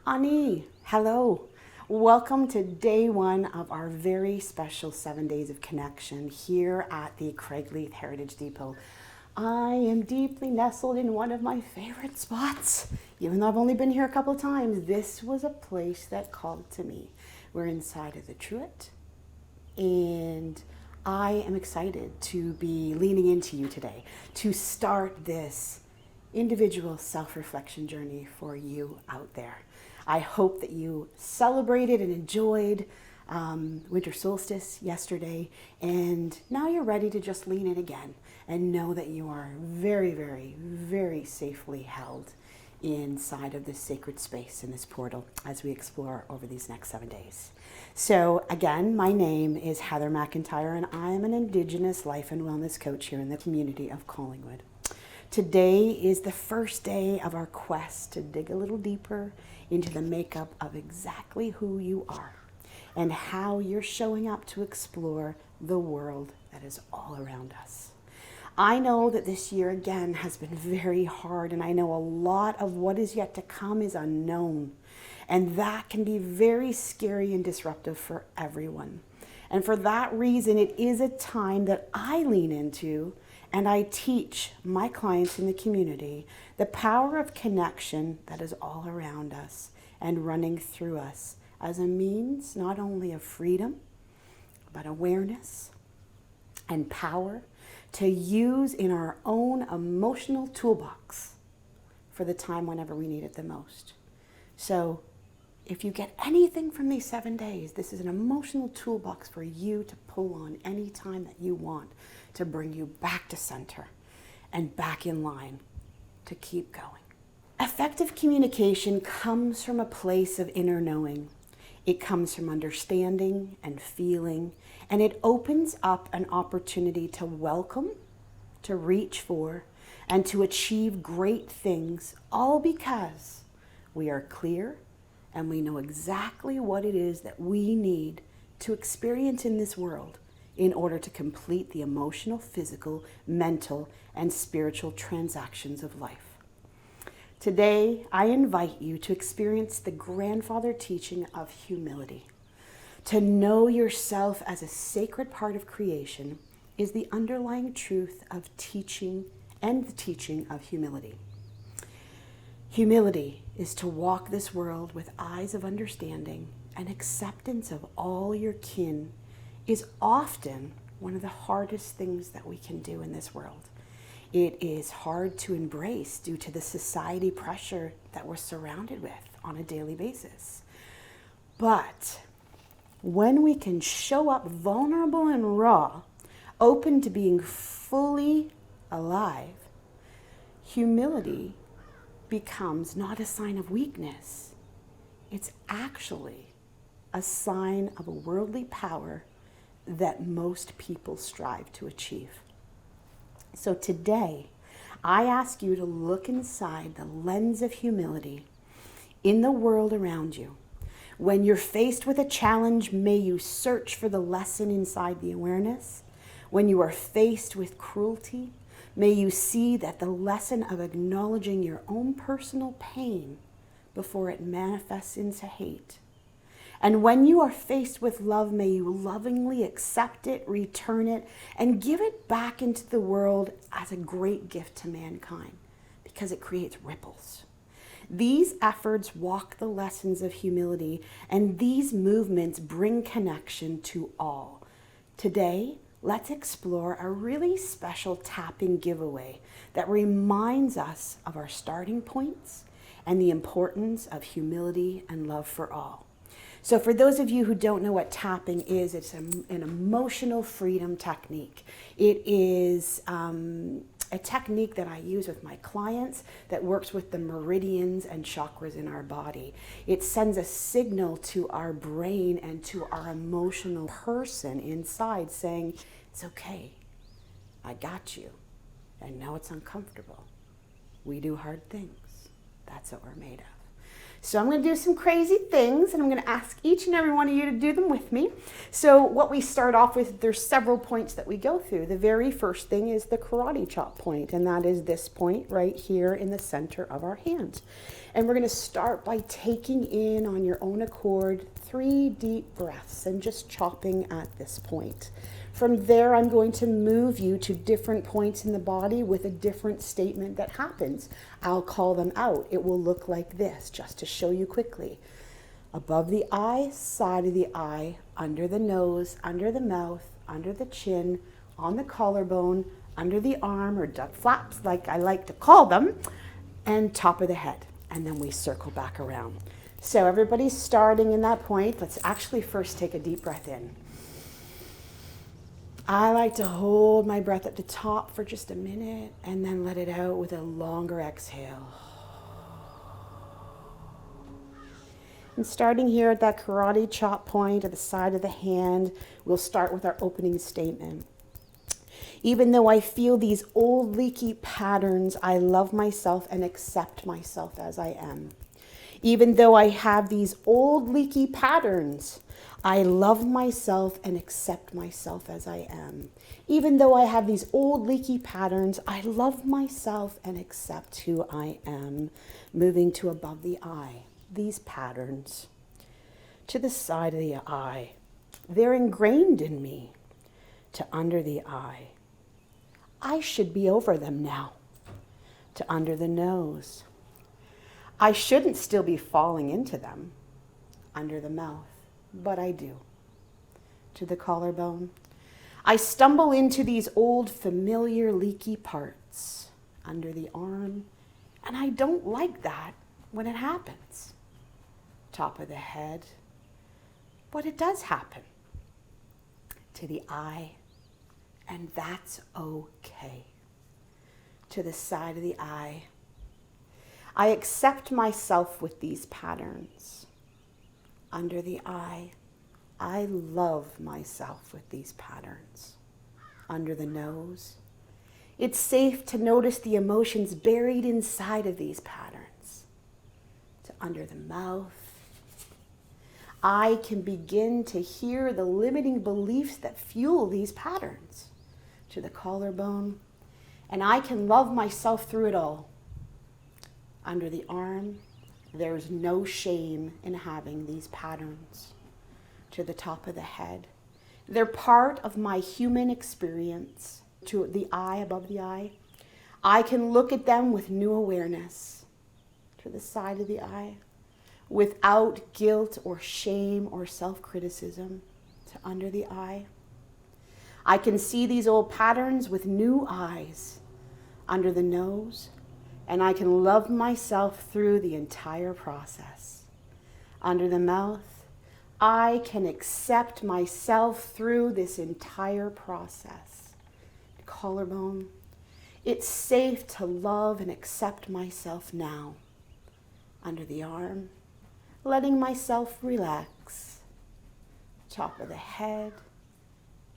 Ani, hello. Welcome to day one of our very special 7 days of connection here at the Craigleith Heritage Depot. I am deeply nestled in one of my favorite spots. Even though I've only been here a couple times, this was a place that called to me. We're inside of the Truett, and I am excited to be leaning into you today to start this individual self-reflection journey for you out there. I hope that you celebrated and enjoyed winter solstice yesterday, and now you're ready to just lean in again and know that you are very, very, very safely held inside of this sacred space in this portal as we explore over these next 7 days. So again, my name is Heather McIntyre, and I am an Indigenous Life and Wellness coach here in the community of Collingwood. Today is the first day of our quest to dig a little deeper into the makeup of exactly who you are and how you're showing up to explore the world that is all around us. I know that this year again has been very hard, and I know a lot of what is yet to come is unknown, and that can be very scary and disruptive for everyone. And for that reason, it is a time that I lean into and I teach my clients in the community the power of connection that is all around us and running through us as a means not only of freedom, but awareness and power to use in our own emotional toolbox for the time whenever we need it the most. So if you get anything from these 7 days, this is an emotional toolbox for you to pull on any time that you want to bring you back to center and back in line to keep going. Effective communication comes from a place of inner knowing. It comes from understanding and feeling, and it opens up an opportunity to welcome, to reach for, and to achieve great things, all because we are clear and we know exactly what it is that we need to experience in this world in order to complete the emotional, physical, mental, and spiritual transactions of life. Today, I invite you to experience the grandfather teaching of humility. To know yourself as a sacred part of creation is the underlying truth of teaching and the teaching of humility. Humility is to walk this world with eyes of understanding and acceptance of all your kin is often one of the hardest things that we can do in this world. It is hard to embrace due to the society pressure that we're surrounded with on a daily basis. But when we can show up vulnerable and raw, open to being fully alive, humility becomes not a sign of weakness. It's actually a sign of a worldly power that most people strive to achieve. So today, I ask you to look inside the lens of humility in the world around you. When you're faced with a challenge, may you search for the lesson inside the awareness. When you are faced with cruelty, may you see that the lesson of acknowledging your own personal pain before it manifests into hate. And when you are faced with love, may you lovingly accept it, return it, and give it back into the world as a great gift to mankind, because it creates ripples. These efforts walk the lessons of humility, and these movements bring connection to all. Today, let's explore a really special tapping giveaway that reminds us of our starting points and the importance of humility and love for all. So for those of you who don't know what tapping is, it's an emotional freedom technique. It is a technique that I use with my clients that works with the meridians and chakras in our body. It sends a signal to our brain and to our emotional person inside saying, it's okay, I got you. I know it's uncomfortable. We do hard things. That's what we're made of. So I'm going to do some crazy things, and I'm going to ask each and every one of you to do them with me. So what we start off with, there's several points that we go through. The very first thing is the karate chop point, and that is this point right here in the center of our hand. And we're going to start by taking in on your own accord 3 deep breaths and just chopping at this point. From there, I'm going to move you to different points in the body with a different statement that happens. I'll call them out. It will look like this, just to show you quickly. Above the eye, side of the eye, under the nose, under the mouth, under the chin, on the collarbone, under the arm, or duck flaps, like I like to call them, and top of the head. And then we circle back around. So everybody's starting in that point. Let's actually first take a deep breath in. I like to hold my breath at the top for just a minute and then let it out with a longer exhale. And starting here at that karate chop point at the side of the hand, we'll start with our opening statement. Even though I feel these old leaky patterns, I love myself and accept myself as I am. Even though I have these old leaky patterns, I love myself and accept myself as I am. Even though I have these old leaky patterns, I love myself and accept who I am. Moving to above the eye, these patterns. To the side of the eye, they're ingrained in me. To under the eye, I should be over them now. To under the nose, I shouldn't still be falling into them. Under the mouth, but I do. To the collarbone, I stumble into these old familiar leaky parts. Under the arm, and I don't like that when it happens. Top of the head, but it does happen. To the eye, and that's okay. To the side of the eye, I accept myself with these patterns. Under the eye, I love myself with these patterns. Under the nose, it's safe to notice the emotions buried inside of these patterns. To under the mouth, I can begin to hear the limiting beliefs that fuel these patterns. To the collarbone, and I can love myself through it all. Under the arm, there's no shame in having these patterns. To the top of the head, they're part of my human experience. To the eye, above the eye, I can look at them with new awareness. To the side of the eye, without guilt or shame or self-criticism. To under the eye, I can see these old patterns with new eyes. Under the nose, and I can love myself through the entire process. Under the mouth, I can accept myself through this entire process. Collarbone, it's safe to love and accept myself now. Under the arm, letting myself relax. Top of the head,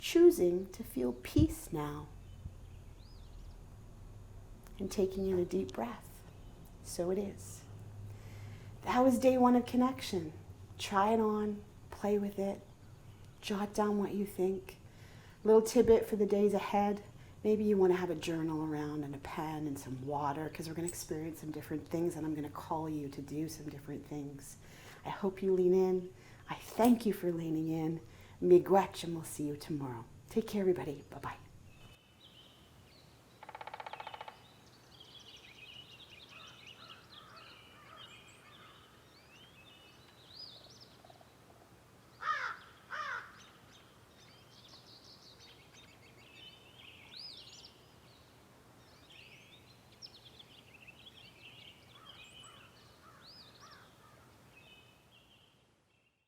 choosing to feel peace now. And taking in a deep breath. So it is. That was day 1 of connection. Try it on, play with it, jot down what you think. Little tidbit for the days ahead. Maybe you want to have a journal around and a pen and some water, because we're going to experience some different things, and I'm going to call you to do some different things. I hope you lean in. I thank you for leaning in. Miigwech, and we'll see you tomorrow. Take care, everybody. Bye-bye.